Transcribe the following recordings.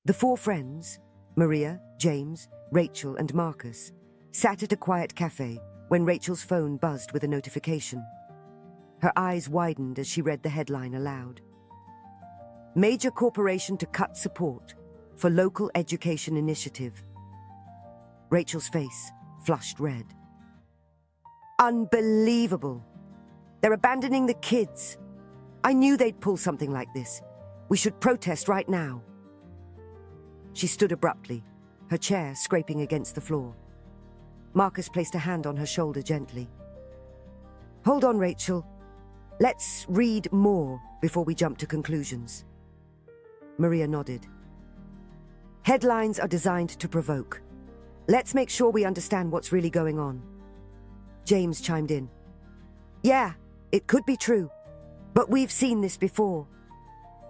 The four friends, Maria, James, Rachel, and Marcus, sat at a quiet cafe when Rachel's phone buzzed with a notification. Her eyes widened as she read the headline aloud. Major corporation to cut support for local education initiative. Rachel's face flushed red. Unbelievable! They're abandoning the kids. I knew they'd pull something like this. We should protest right now. She stood abruptly, her chair scraping against the floor. Marcus placed a hand on her shoulder gently. Hold on, Rachel. Let's read more before we jump to conclusions. Maria nodded. Headlines are designed to provoke. Let's make sure we understand what's really going on. James chimed in. Yeah, it could be true, but we've seen this before.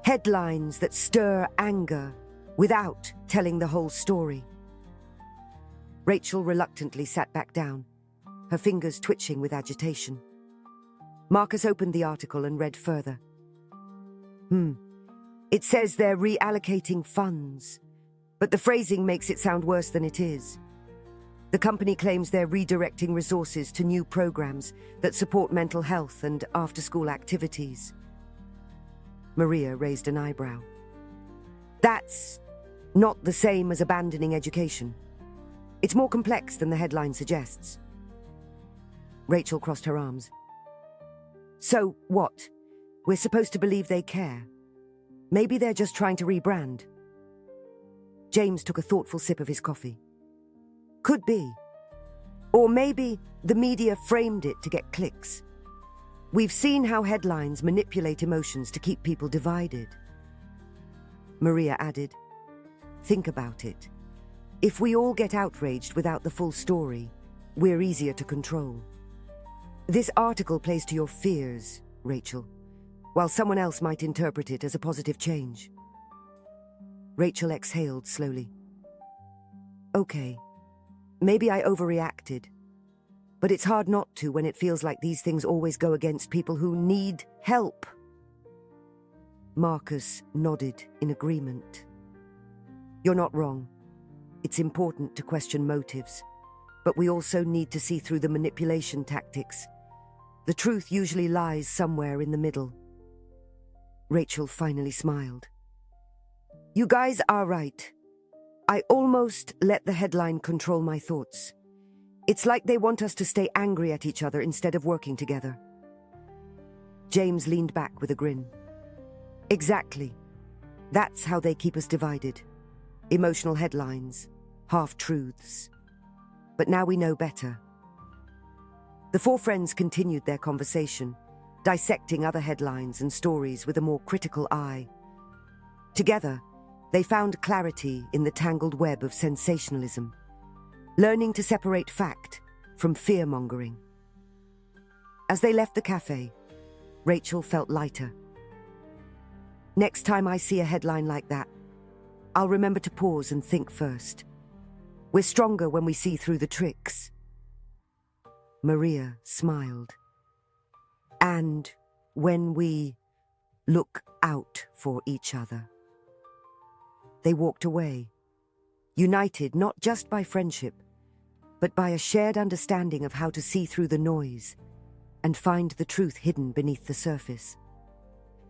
Headlines that stir anger without telling the whole story. Rachel reluctantly sat back down, her fingers twitching with agitation. Marcus opened the article and read further. It says they're reallocating funds, but the phrasing makes it sound worse than it is. The company claims they're redirecting resources to new programs that support mental health and after-school activities. Maria raised an eyebrow. That's not the same as abandoning education. It's more complex than the headline suggests. Rachel crossed her arms. So what? We're supposed to believe they care. Maybe they're just trying to rebrand. James took a thoughtful sip of his coffee. Could be. Or maybe the media framed it to get clicks. We've seen how headlines manipulate emotions to keep people divided. Maria added, think about it. If we all get outraged without the full story, we're easier to control. This article plays to your fears, Rachel, while someone else might interpret it as a positive change. Rachel exhaled slowly. Okay, maybe I overreacted, but it's hard not to when it feels like these things always go against people who need help. Marcus nodded in agreement. You're not wrong. It's important to question motives, but we also need to see through the manipulation tactics. The truth usually lies somewhere in the middle. Rachel finally smiled. You guys are right. I almost let the headline control my thoughts. It's like they want us to stay angry at each other instead of working together. James leaned back with a grin. Exactly. That's how they keep us divided. Emotional headlines, half-truths. But now we know better. The four friends continued their conversation, dissecting other headlines and stories with a more critical eye. Together, they found clarity in the tangled web of sensationalism, learning to separate fact from fear-mongering. As they left the cafe, Rachel felt lighter. Next time I see a headline like that, I'll remember to pause and think first. We're stronger when we see through the tricks. Maria smiled. And when we look out for each other. They walked away, united not just by friendship, but by a shared understanding of how to see through the noise and find the truth hidden beneath the surface.